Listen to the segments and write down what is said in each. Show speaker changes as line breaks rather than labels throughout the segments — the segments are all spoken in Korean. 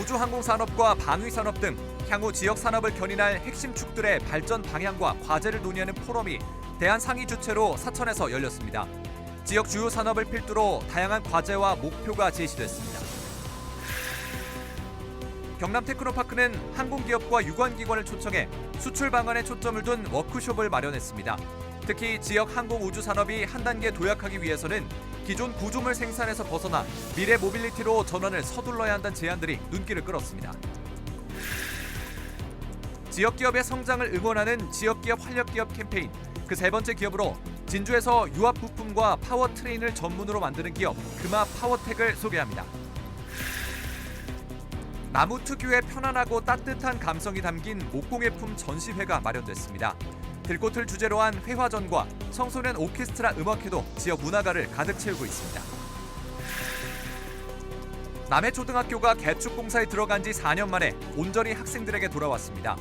우주항공산업과 방위산업 등 향후 지역 산업을 견인할 핵심 축들의 발전 방향과 과제를 논의하는 포럼이 대한 상위 주최로 사천에서 열렸습니다. 지역 주요 산업을 필두로 다양한 과제와 목표가 제시됐습니다. 경남 테크노파크는 항공기업과 유관기관을 초청해 수출 방안에 초점을 둔 워크숍을 마련했습니다. 특히 지역 항공우주 산업이 한 단계 도약하기 위해서는 기존 구조물 생산에서 벗어나 미래 모빌리티로 전환을 서둘러야 한다는 제안들이 눈길을 끌었습니다. 지역기업의 성장을 응원하는 지역기업 활력기업 캠페인, 그 세 번째 기업으로 진주에서 유압 부품과 파워트레인을 전문으로 만드는 기업 금화 파워텍을 소개합니다. 나무 특유의 편안하고 따뜻한 감성이 담긴 목공예품 전시회가 마련됐습니다. 들꽃을 주제로 한 회화전과 청소년 오케스트라 음악회도 지역 문화가를 가득 채우고 있습니다. 남해초등학교가 개축 공사에 들어간 지 4년 만에 온전히 학생들에게 돌아왔습니다.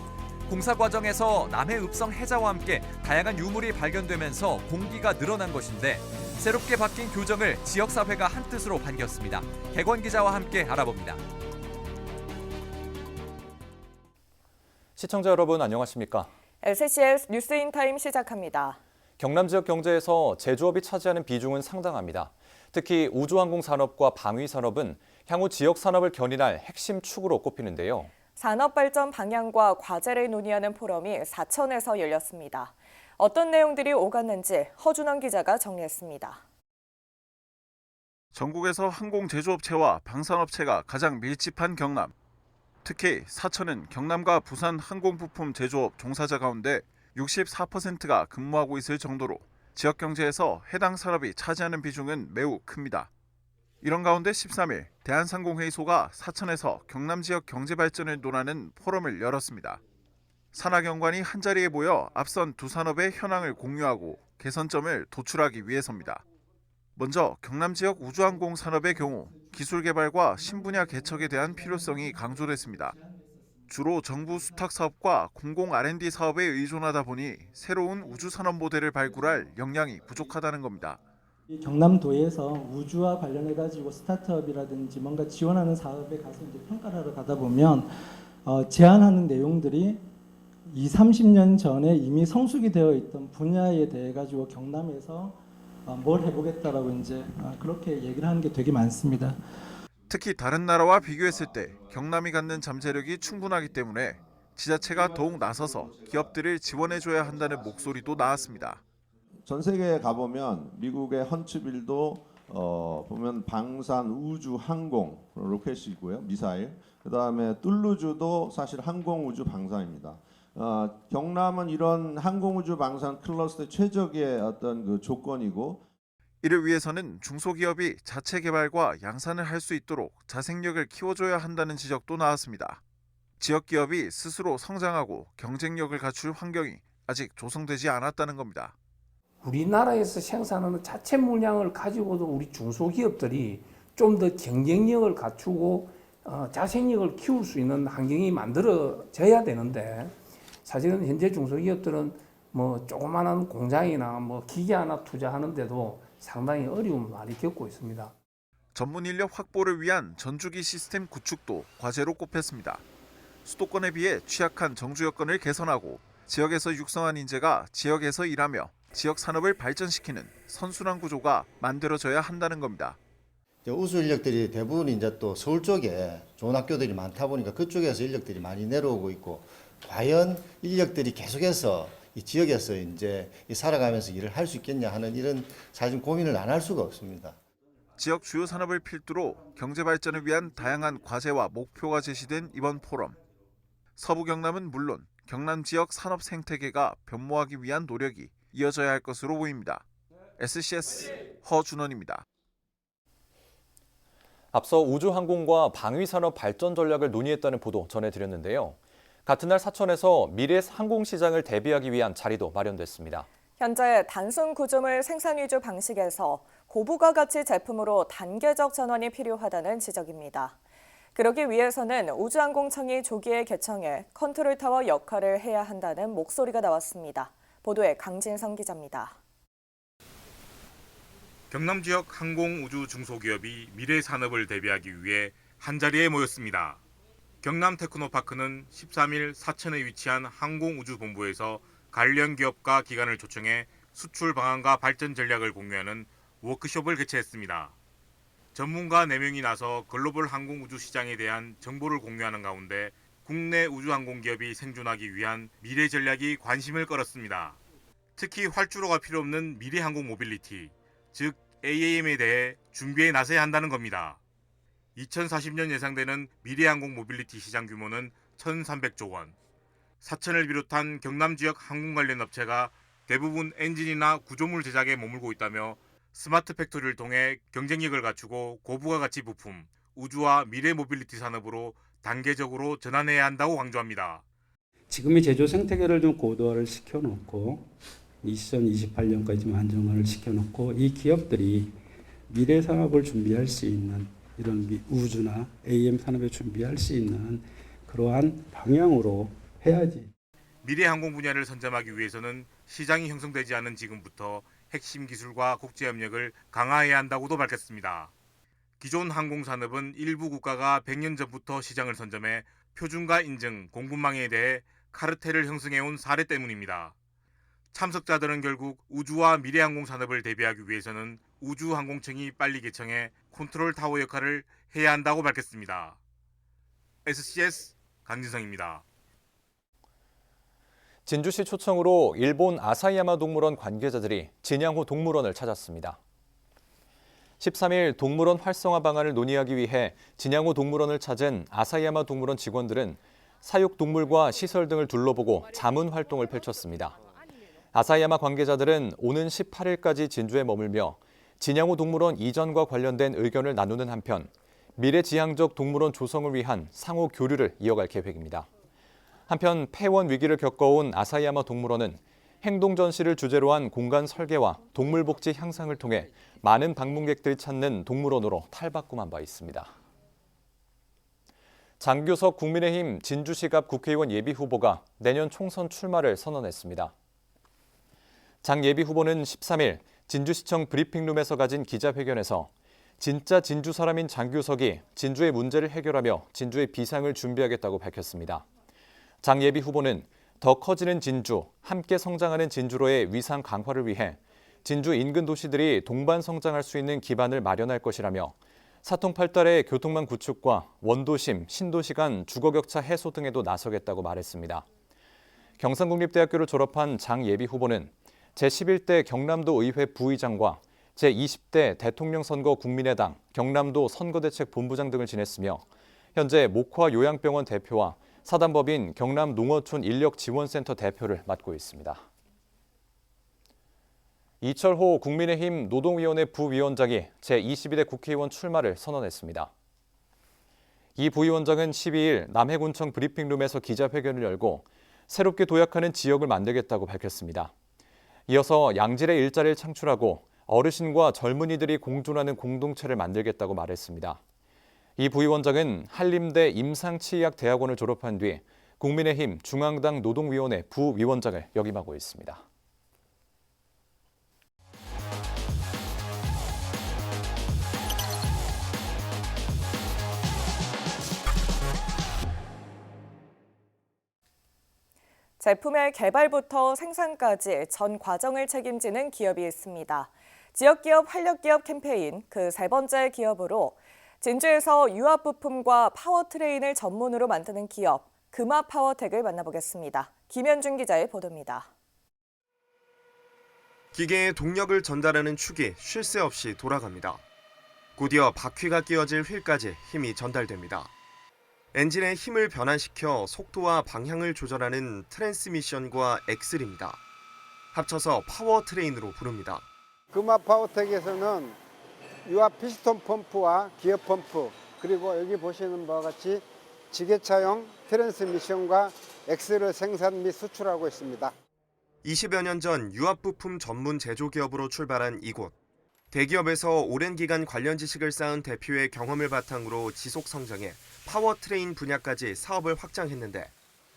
공사 과정에서 남해읍성 해자와 함께 다양한 유물이 발견되면서 공기가 늘어난 것인데 새롭게 바뀐 교정을 지역사회가 한뜻으로 반겼습니다. 객원 기자와 함께 알아봅니다.
시청자 여러분 안녕하십니까?
SCS 뉴스인타임 시작합니다.
경남 지역 경제에서 제조업이 차지하는 비중은 상당합니다. 특히 우주항공산업과 방위산업은 향후 지역 산업을 견인할 핵심 축으로 꼽히는데요.
산업 발전 방향과 과제를 논의하는 포럼이 사천에서 열렸습니다. 어떤 내용들이 오갔는지 허준원 기자가 정리했습니다.
전국에서 항공 제조업체와 방산업체가 가장 밀집한 경남. 특히 사천은 경남과 부산 항공부품 제조업 종사자 가운데 64%가 근무하고 있을 정도로 지역 경제에서 해당 산업이 차지하는 비중은 매우 큽니다. 이런 가운데 13일 대한상공회의소가 사천에서 경남 지역 경제 발전을 논하는 포럼을 열었습니다. 산하경관이 한자리에 모여 앞선 두 산업의 현황을 공유하고 개선점을 도출하기 위해서입니다. 먼저 경남 지역 우주항공 산업의 경우 기술 개발과 신분야 개척에 대한 필요성이 강조됐습니다. 주로 정부 수탁 사업과 공공 R&D 사업에 의존하다 보니 새로운 우주 산업 모델을 발굴할 역량이 부족하다는 겁니다.
경남도에서 우주와 관련해 가지고 스타트업이라든지 뭔가 지원하는 사업에 가서 이제 평가를 하러 가다 보면 제안하는 내용들이 20-30년 전에 이미 성숙이 되어 있던 분야에 대해 가지고 경남에서 뭘 해보겠다라고 이제 그렇게 얘기를 하는 게 되게 많습니다.
특히 다른 나라와 비교했을 때 경남이 갖는 잠재력이 충분하기 때문에 지자체가 더욱 나서서 기업들을 지원해줘야 한다는 목소리도 나왔습니다.
전 세계에 가보면 미국의 헌츠빌도 보면 방산, 우주, 항공, 로켓이고요, 미사일. 그다음에 툴루즈도 사실 항공, 우주, 방산입니다. 경남은 이런 항공, 우주, 방산 클러스터 최적의 어떤 그 조건이고.
이를 위해서는 중소기업이 자체 개발과 양산을 할 수 있도록 자생력을 키워줘야 한다는 지적도 나왔습니다. 지역 기업이 스스로 성장하고 경쟁력을 갖출 환경이 아직 조성되지 않았다는 겁니다.
우리나라에서 생산하는 자체 물량을 가지고도 우리 중소기업들이 좀 더 경쟁력을 갖추고 자생력을 키울 수 있는 환경이 만들어져야 되는데 사실은 현재 중소기업들은 뭐 조그마한 공장이나 뭐 기계 하나 투자하는데도 상당히 어려움을 많이 겪고 있습니다.
전문 인력 확보를 위한 전주기 시스템 구축도 과제로 꼽혔습니다. 수도권에 비해 취약한 정주 여건을 개선하고 지역에서 육성한 인재가 지역에서 일하며 지역 산업을 발전시키는 선순환 구조가 만들어져야 한다는 겁니다.
우수 인력들이 대부분 이제 또 서울 쪽에 좋은 학교들이 많다 보니까 그쪽에서 인력들이 많이 내려오고 있고 과연 인력들이 계속해서 이 지역에서 이제 살아가면서 일을 할 수 있겠냐 하는 이런 사실 고민을 안 할 수가 없습니다.
지역 주요 산업을 필두로 경제 발전을 위한 다양한 과제와 목표가 제시된 이번 포럼. 서부 경남은 물론 경남 지역 산업 생태계가 변모하기 위한 노력이 이어져야 할 것으로 보입니다. SCS 허준원입니다.
앞서 우주항공과 방위산업 발전 전략을 논의했다는 보도 전해드렸는데요. 같은 날 사천에서 미래 항공시장을 대비하기 위한 자리도 마련됐습니다.
현재 단순 구조물 생산 위주 방식에서 고부가 가치 제품으로 단계적 전환이 필요하다는 지적입니다. 그러기 위해서는 우주항공청이 조기에 개청해 컨트롤타워 역할을 해야 한다는 목소리가 나왔습니다. 보도에 강진성 기자입니다.
경남 지역 항공 우주 중소기업이 미래 산업을 대비하기 위해 한자리에 모였습니다. 경남 테크노파크는 13일 사천에 위치한 항공우주본부에서 관련 기업과 기관을 초청해 수출 방안과 발전 전략을 공유하는 워크숍을 개최했습니다. 전문가 4명이 나서 글로벌 항공우주 시장에 대한 정보를 공유하는 가운데 국내 우주항공기업이 생존하기 위한 미래 전략이 관심을 끌었습니다. 특히 활주로가 필요 없는 미래 항공 모빌리티, 즉 AAM에 대해 준비에 나서야 한다는 겁니다. 2040년 예상되는 미래 항공 모빌리티 시장 규모는 1,300조 원. 사천을 비롯한 경남 지역 항공 관련 업체가 대부분 엔진이나 구조물 제작에 머물고 있다며 스마트 팩토리를 통해 경쟁력을 갖추고 고부가가치 부품, 우주와 미래 모빌리티 산업으로 단계적으로 전환해야 한다고 강조합니다.
지금의 제조 생태계를 좀 고도화를 시켜놓고 2028년까지 좀 안정화를 시켜놓고 이 기업들이 미래 산업을 준비할 수 있는 이런 우주나 AM 산업에 준비할 수 있는 그러한 방향으로 해야지.
미래 항공 분야를 선점하기 위해서는 시장이 형성되지 않은 지금부터 핵심 기술과 국제 협력을 강화해야 한다고도 밝혔습니다. 기존 항공 산업은 일부 국가가 100년 전부터 시장을 선점해 표준화 인증, 공급망에 대해 카르텔을 형성해온 사례 때문입니다. 참석자들은 결국 우주와 미래 항공 산업을 대비하기 위해서는 우주항공청이 빨리 개청해 컨트롤 타워 역할을 해야 한다고 밝혔습니다. SCS 강진성입니다.
진주시 초청으로 일본 아사히야마 동물원 관계자들이 진양호 동물원을 찾았습니다. 13일 동물원 활성화 방안을 논의하기 위해 진양호 동물원을 찾은 아사히야마 동물원 직원들은 사육동물과 시설 등을 둘러보고 자문 활동을 펼쳤습니다. 아사히야마 관계자들은 오는 18일까지 진주에 머물며 진양호 동물원 이전과 관련된 의견을 나누는 한편 미래지향적 동물원 조성을 위한 상호 교류를 이어갈 계획입니다. 한편 폐원 위기를 겪어온 아사히야마 동물원은 행동 전시를 주제로 한 공간 설계와 동물 복지 향상을 통해 많은 방문객들이 찾는 동물원으로 탈바꿈한 바 있습니다. 장규석 국민의힘 진주시갑 국회의원 예비후보가 내년 총선 출마를 선언했습니다. 장 예비후보는 13일 진주시청 브리핑룸에서 가진 기자회견에서 진짜 진주 사람인 장규석이 진주의 문제를 해결하며 진주의 비상을 준비하겠다고 밝혔습니다. 장 예비후보는 더 커지는 진주, 함께 성장하는 진주로의 위상 강화를 위해 진주 인근 도시들이 동반 성장할 수 있는 기반을 마련할 것이라며 사통팔달의 교통망 구축과 원도심, 신도시 간 주거격차 해소 등에도 나서겠다고 말했습니다. 경상국립대학교를 졸업한 장 예비후보는 제11대 경남도 의회 부의장과 제20대 대통령 선거 국민의당 경남도 선거대책본부장 등을 지냈으며 현재 목화 요양병원 대표와 사단법인 경남농어촌 인력지원센터 대표를 맡고 있습니다. 이철호 국민의힘 노동위원회 부위원장이 제22대 국회의원 출마를 선언했습니다. 이 부위원장은 12일 남해군청 브리핑룸에서 기자회견을 열고 새롭게 도약하는 지역을 만들겠다고 밝혔습니다. 이어서 양질의 일자리를 창출하고 어르신과 젊은이들이 공존하는 공동체를 만들겠다고 말했습니다. 이 부위원장은 한림대 임상치의학대학원을 졸업한 뒤 국민의힘 중앙당 노동위원회 부위원장을 역임하고 있습니다.
제품의 개발부터 생산까지 전 과정을 책임지는 기업이 있습니다. 지역기업 활력기업 캠페인 그 세 번째 기업으로 진주에서 유압부품과 파워트레인을 전문으로 만드는 기업 금화파워텍을 만나보겠습니다. 김현준 기자의 보도입니다.
기계에 동력을 전달하는 축이 쉴 새 없이 돌아갑니다. 곧이어 바퀴가 끼워질 휠까지 힘이 전달됩니다. 엔진의 힘을 변환시켜 속도와 방향을 조절하는 트랜스미션과 엑셀입니다. 합쳐서 파워트레인으로 부릅니다.
금화파워텍에서는 유압 피스톤 펌프와 기어 펌프, 그리고 여기 보시는 바와 같이 지게차용 트랜스미션과 엑셀을 생산 및 수출하고 있습니다.
20여 년 전 유압 부품 전문 제조기업으로 출발한 이곳. 대기업에서 오랜 기간 관련 지식을 쌓은 대표의 경험을 바탕으로 지속 성장해 파워트레인 분야까지 사업을 확장했는데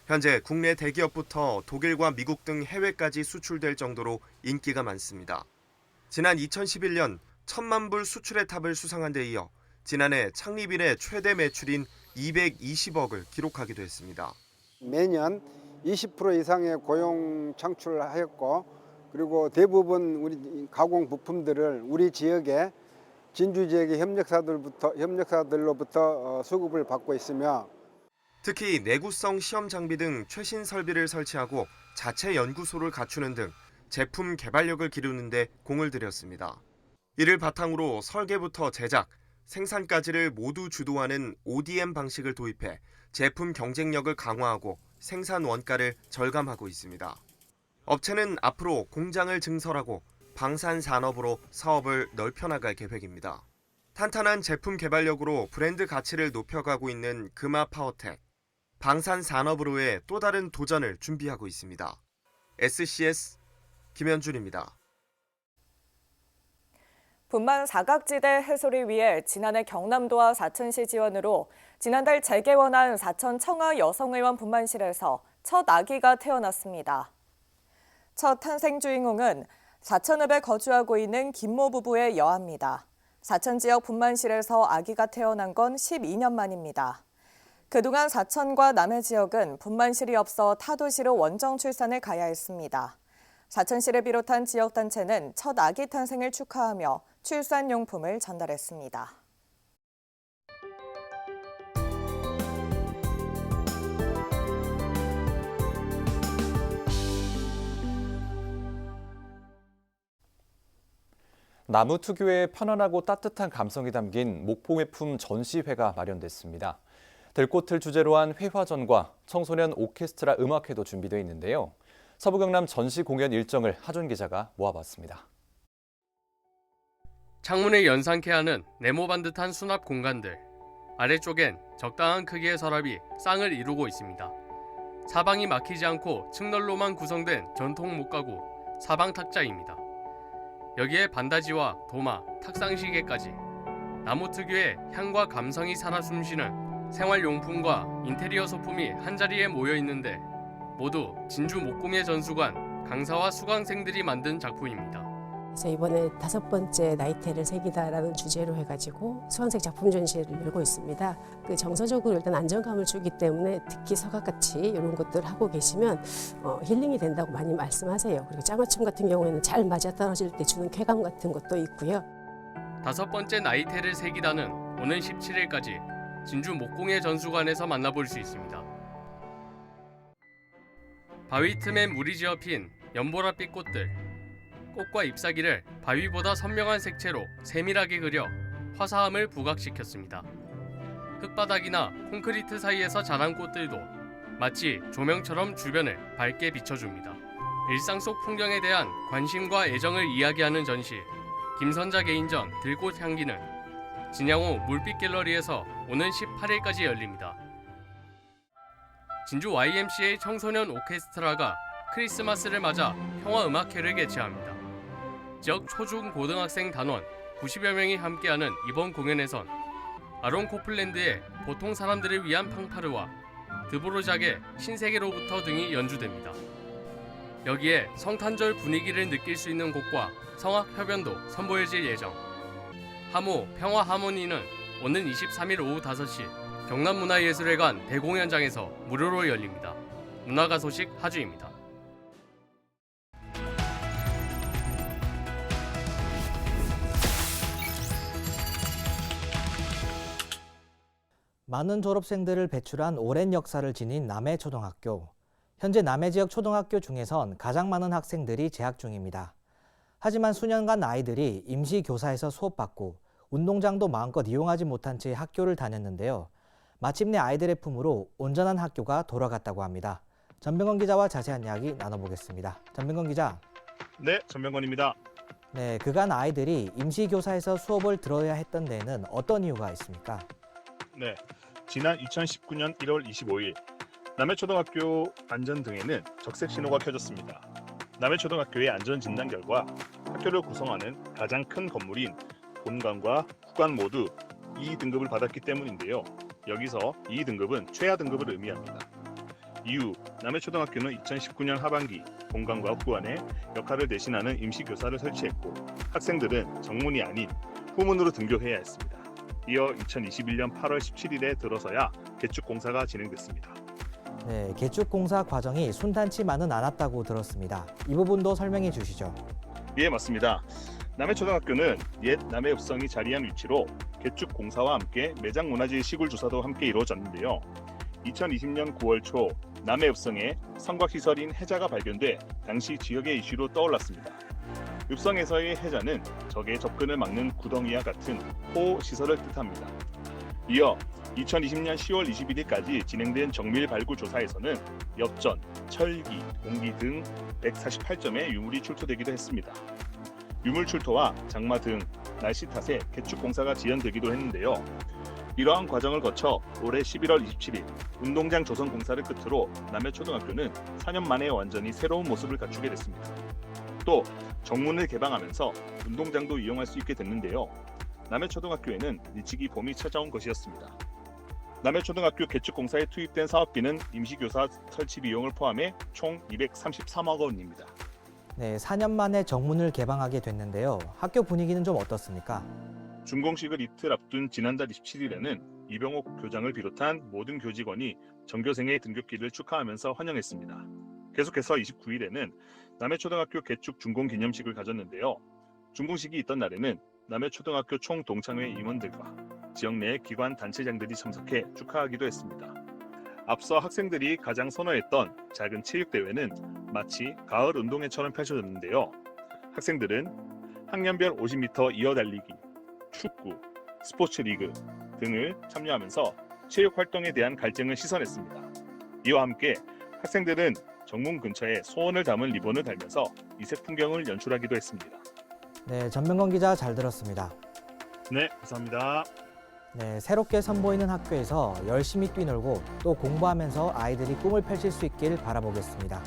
현재 국내 대기업부터 독일과 미국 등 해외까지 수출될 정도로 인기가 많습니다. 지난 2011년 1,000만 불 수출의 탑을 수상한 데 이어 지난해 창립 이래 최대 매출인 220억을 기록하기도 했습니다.
매년 20% 이상의 고용 창출을 하였고, 그리고 대부분 우리 가공 부품들을 우리 지역의 진주 지역의 협력사들로부터 수급을 받고 있으며,
특히 내구성 시험 장비 등 최신 설비를 설치하고 자체 연구소를 갖추는 등 제품 개발력을 기르는 데 공을 들였습니다. 이를 바탕으로 설계부터 제작, 생산까지를 모두 주도하는 ODM 방식을 도입해 제품 경쟁력을 강화하고 생산 원가를 절감하고 있습니다. 업체는 앞으로 공장을 증설하고 방산 산업으로 사업을 넓혀나갈 계획입니다. 탄탄한 제품 개발력으로 브랜드 가치를 높여가고 있는 금화 파워텍. 방산 산업으로의 또 다른 도전을 준비하고 있습니다. SCS 김현준입니다.
분만 사각지대 해소를 위해 지난해 경남도와 사천시 지원으로 지난달 재개원한 사천 청하 여성의원 분만실에서 첫 아기가 태어났습니다. 첫 탄생 주인공은 사천읍에 거주하고 있는 김모 부부의 여아입니다. 사천 지역 분만실에서 아기가 태어난 건 12년 만입니다. 그동안 사천과 남해 지역은 분만실이 없어 타도시로 원정 출산을 가야 했습니다. 사천시를 비롯한 지역단체는 첫 아기 탄생을 축하하며 출산용품을 전달했습니다.
나무 특유의 편안하고 따뜻한 감성이 담긴 목포매품 전시회가 마련됐습니다. 들꽃을 주제로 한 회화전과 청소년 오케스트라 음악회도 준비되어 있는데요. 서부경남 전시 공연 일정을 하준 기자가 모아봤습니다.
창문을 연상케 하는 네모반 듯한 수납 공간들. 아래쪽엔 적당한 크기의 서랍이 쌍을 이루고 있습니다. 사방이 막히지 않고 층널로만 구성된 전통 목가구 사방 탁자입니다. 여기에 반다지와 도마, 탁상시계까지 나무 특유의 향과 감성이 살아 숨쉬는 생활용품과 인테리어 소품이 한자리에 모여 있는데 모두 진주 목공예 전수관 강사와 수강생들이 만든 작품입니다.
그래서 이번에 5번째 나이테를 새기다라는 주제로 해가지고 수강생 작품 전시회를 열고 있습니다. 그 정서적으로 일단 안정감을 주기 때문에 특히 서각같이 이런 것들 하고 계시면 힐링이 된다고 많이 말씀하세요. 그리고 짱맞춤 같은 경우에는 잘 맞아떨어질 때 주는 쾌감 같은 것도 있고요.
5번째 나이테를 새기다는 오는 17일까지 진주 목공예 전수관에서 만나볼 수 있습니다. 바위 틈에 물이 지어 핀 연보라빛 꽃들. 꽃과 잎사귀를 바위보다 선명한 색채로 세밀하게 그려 화사함을 부각시켰습니다. 흙바닥이나 콘크리트 사이에서 자란 꽃들도 마치 조명처럼 주변을 밝게 비춰줍니다. 일상 속 풍경에 대한 관심과 애정을 이야기하는 전시 김선자 개인전 들꽃 향기는 진양호 물빛 갤러리에서 오는 18일까지 열립니다. 진주 YMCA 청소년 오케스트라가 크리스마스를 맞아 평화음악회를 개최합니다. 지역 초중 고등학생 단원 90여 명이 함께하는 이번 공연에선 아론 코플랜드의 보통 사람들을 위한 팡파르와 드보르작의 신세계로부터 등이 연주됩니다. 여기에 성탄절 분위기를 느낄 수 있는 곡과 성악 협연도 선보여질 예정. 하모 평화 하모니는 오는 23일 오후 5시 경남문화예술회관 대공연장에서 무료로 열립니다. 문화가 소식 하주입니다.
많은 졸업생들을 배출한 오랜 역사를 지닌 남해초등학교. 현재 남해 지역 초등학교 중에선 가장 많은 학생들이 재학 중입니다. 하지만 수년간 아이들이 임시교사에서 수업받고 운동장도 마음껏 이용하지 못한 채 학교를 다녔는데요. 마침내 아이들의 품으로 온전한 학교가 돌아갔다고 합니다. 전병건 기자와 자세한 이야기 나눠보겠습니다. 전병건 기자.
네, 전병건입니다.
네, 그간 아이들이 임시교사에서 수업을 들어야 했던 데에는 어떤 이유가 있습니까?
네, 지난 2019년 1월 25일 남해초등학교 안전등에는 적색 신호가 켜졌습니다. 남해초등학교의 안전진단 결과 학교를 구성하는 가장 큰 건물인 본관과 후관 모두 2등급을 받았기 때문인데요. 여기서 2등급은 최하 등급을 의미합니다. 이후 남해초등학교는 2019년 하반기 본관과 후관에 역할을 대신하는 임시교사를 설치했고 학생들은 정문이 아닌 후문으로 등교해야 했습니다. 이어 2021년 8월 17일에 들어서야 개축 공사가 진행됐습니다.
네, 개축 공사 과정이 순탄치만은 않았다고 들었습니다. 이 부분도 설명해 주시죠.
예, 맞습니다. 남해초등학교는 옛 남해읍성이 자리한 위치로 개축 공사와 함께 매장 문화재 시굴 조사도 함께 이루어졌는데요. 2020년 9월 초 남해읍성에 성곽시설인 해자가 발견돼 당시 지역의 이슈로 떠올랐습니다. 읍성에서의 해자는 적의 접근을 막는 구덩이와 같은 호호 시설을 뜻합니다. 이어 2020년 10월 21일까지 진행된 정밀 발굴 조사에서는 엽전, 철기, 공기 등 148점의 유물이 출토되기도 했습니다. 유물 출토와 장마 등 날씨 탓에 개축 공사가 지연되기도 했는데요. 이러한 과정을 거쳐 올해 11월 27일 운동장 조성 공사를 끝으로 남해초등학교는 4년 만에 완전히 새로운 모습을 갖추게 됐습니다. 또 정문을 개방하면서 운동장도 이용할 수 있게 됐는데요. 남해초등학교에는 일찍이 봄이 찾아온 것이었습니다. 남해초등학교 개축공사에 투입된 사업비는 임시교사 설치 비용을 포함해 총 233억 원입니다.
네, 4년 만에 정문을 개방하게 됐는데요. 학교 분위기는 좀 어떻습니까?
준공식을 이틀 앞둔 지난달 27일에는 이병옥 교장을 비롯한 모든 교직원이 전교생의 등교길을 축하하면서 환영했습니다. 계속해서 29일에는 남해초등학교 개축 준공 기념식을 가졌는데요. 준공식이 있던 날에는 남해초등학교 총동창회 임원들과 지역 내 기관 단체장들이 참석해 축하하기도 했습니다. 앞서 학생들이 가장 선호했던 작은 체육대회는 마치 가을 운동회처럼 펼쳐졌는데요. 학생들은 학년별 50m 이어달리기, 축구, 스포츠 리그 등을 참여하면서 체육 활동에 대한 갈증을 시선했습니다. 이와 함께 학생들은 정문 근처에 소원을 담은 리본을 달면서 이색 풍경을 연출하기도 했습니다.
네, 전명건 기자 잘 들었습니다.
네, 감사합니다.
네, 새롭게 선보이는 학교에서 열심히 뛰놀고 또 공부하면서 아이들이 꿈을 펼칠 수 있길 바라보겠습니다.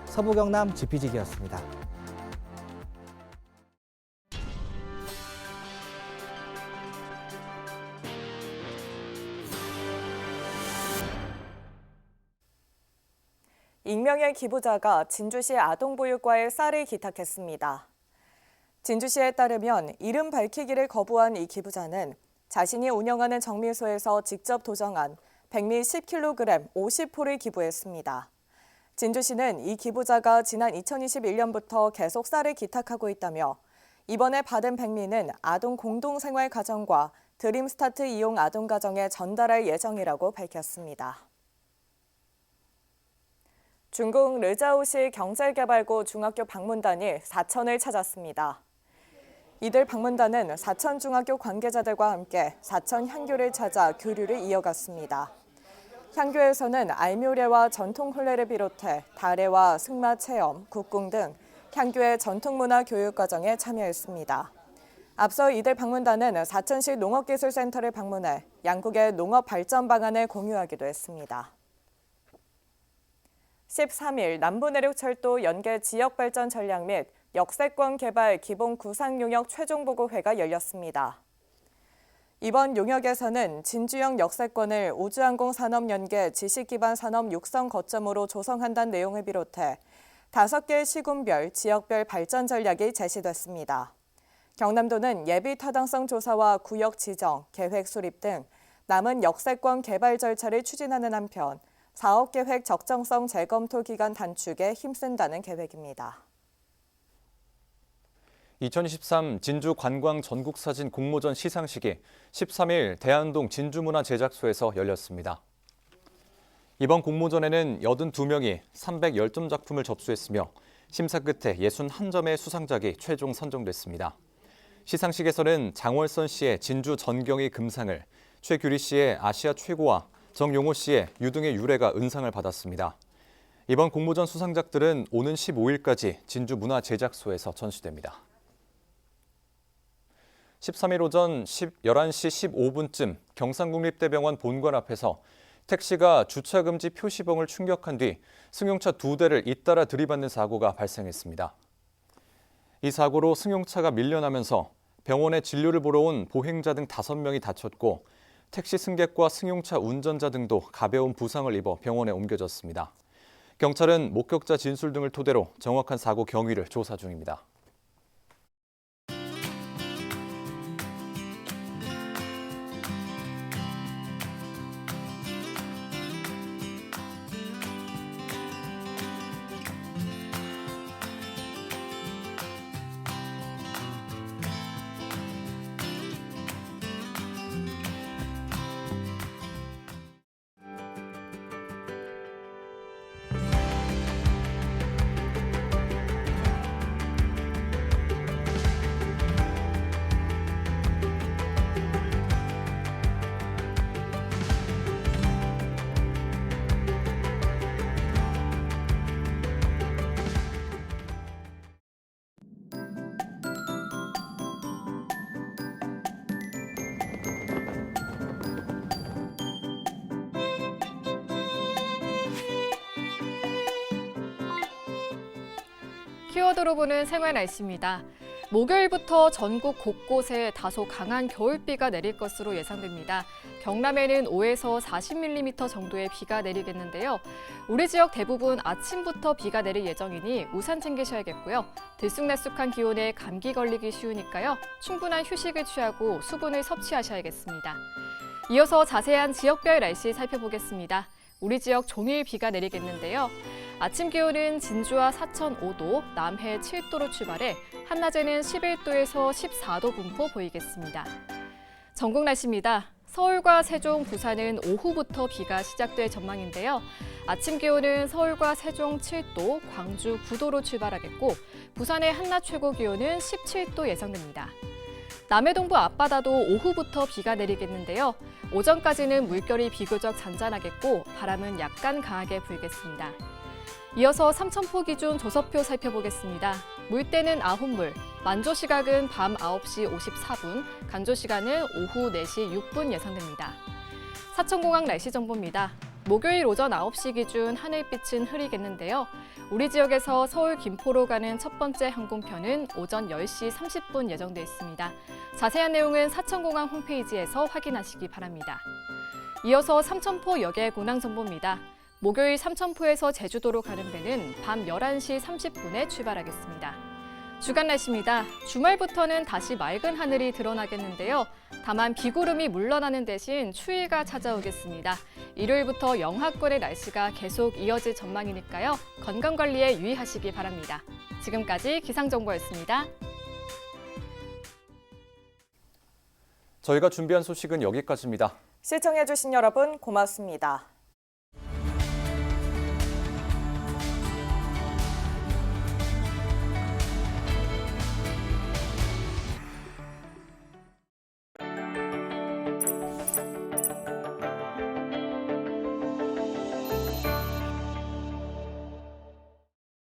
서부경남 지피지기였습니다.
익명의 기부자가 진주시 아동보육과에 쌀을 기탁했습니다. 진주시에 따르면 이름 밝히기를 거부한 이 기부자는 자신이 운영하는 정미소에서 직접 도정한 백미 10kg 50포를 기부했습니다. 진주시는 이 기부자가 지난 2021년부터 계속 쌀을 기탁하고 있다며 이번에 받은 백미는 아동 공동생활 가정과 드림스타트 이용 아동 가정에 전달할 예정이라고 밝혔습니다. 중국 르자오시 경찰개발구 중학교 방문단이 사천을 찾았습니다. 이들 방문단은 사천 중학교 관계자들과 함께 사천 향교를 찾아 교류를 이어갔습니다. 향교에서는 알묘례와 전통 혼례를 비롯해 다례와 승마 체험, 국궁 등 향교의 전통문화 교육 과정에 참여했습니다. 앞서 이들 방문단은 사천시 농업기술센터를 방문해 양국의 농업 발전 방안을 공유하기도 했습니다. 13일 남부내륙철도 연계 지역발전 전략 및 역세권 개발 기본 구상용역 최종보고회가 열렸습니다. 이번 용역에서는 진주형 역세권을 우주항공 산업 연계 지식기반 산업 육성 거점으로 조성한다는 내용을 비롯해 5개의 시군별, 지역별 발전 전략이 제시됐습니다. 경남도는 예비 타당성 조사와 구역 지정, 계획 수립 등 남은 역세권 개발 절차를 추진하는 한편 사업계획 적정성 재검토 기간 단축에 힘쓴다는 계획입니다.
2023 진주 관광 전국사진 공모전 시상식이 13일 대안동 진주문화제작소에서 열렸습니다. 이번 공모전에는 82명이 310점 작품을 접수했으며 심사 끝에 61점의 수상작이 최종 선정됐습니다. 시상식에서는 장월선 씨의 진주 전경이 금상을, 최규리 씨의 아시아 최고와 정용호 씨의 유등의 유래가 은상을 받았습니다. 이번 공모전 수상작들은 오는 15일까지 진주문화제작소에서 전시됩니다. 13일 오전 11시 15분쯤 경상국립대병원 본관 앞에서 택시가 주차금지 표시봉을 충격한 뒤 승용차 2대를 잇따라 들이받는 사고가 발생했습니다. 이 사고로 승용차가 밀려나면서 병원에 진료를 보러 온 보행자 등 5명이 다쳤고 택시 승객과 승용차 운전자 등도 가벼운 부상을 입어 병원에 옮겨졌습니다. 경찰은 목격자 진술 등을 토대로 정확한 사고 경위를 조사 중입니다.
키워드로 보는 생활 날씨입니다. 목요일부터 전국 곳곳에 다소 강한 겨울비가 내릴 것으로 예상됩니다. 경남에는 5에서 40mm 정도의 비가 내리겠는데요. 우리 지역 대부분 아침부터 비가 내릴 예정이니 우산 챙기셔야겠고요. 들쑥날쑥한 기온에 감기 걸리기 쉬우니까요. 충분한 휴식을 취하고 수분을 섭취하셔야겠습니다. 이어서 자세한 지역별 날씨 살펴보겠습니다. 우리 지역 종일 비가 내리겠는데요. 아침 기온은 진주와 사천 5도, 남해 7도로 출발해 한낮에는 11도에서 14도 분포 보이겠습니다. 전국 날씨입니다. 서울과 세종, 부산은 오후부터 비가 시작될 전망인데요. 아침 기온은 서울과 세종 7도, 광주 9도로 출발하겠고 부산의 한낮 최고 기온은 17도 예상됩니다. 남해 동부 앞바다도 오후부터 비가 내리겠는데요. 오전까지는 물결이 비교적 잔잔하겠고 바람은 약간 강하게 불겠습니다. 이어서 삼천포 기준 조서표 살펴보겠습니다. 물때는 아홉물, 만조 시각은 밤 9시 54분, 간조 시간은 오후 4시 6분 예상됩니다. 사천공항 날씨 정보입니다. 목요일 오전 9시 기준 하늘빛은 흐리겠는데요. 우리 지역에서 서울 김포로 가는 첫 번째 항공편은 오전 10시 30분 예정돼 있습니다. 자세한 내용은 사천공항 홈페이지에서 확인하시기 바랍니다. 이어서 삼천포 역의 운항 정보입니다. 목요일 삼천포에서 제주도로 가는 배는 밤 11시 30분에 출발하겠습니다. 주간 날씨입니다. 주말부터는 다시 맑은 하늘이 드러나겠는데요. 다만 비구름이 물러나는 대신 추위가 찾아오겠습니다. 일요일부터 영하권의 날씨가 계속 이어질 전망이니까요. 건강관리에 유의하시기 바랍니다. 지금까지 기상정보였습니다.
저희가 준비한 소식은 여기까지입니다.
시청해주신 여러분 고맙습니다.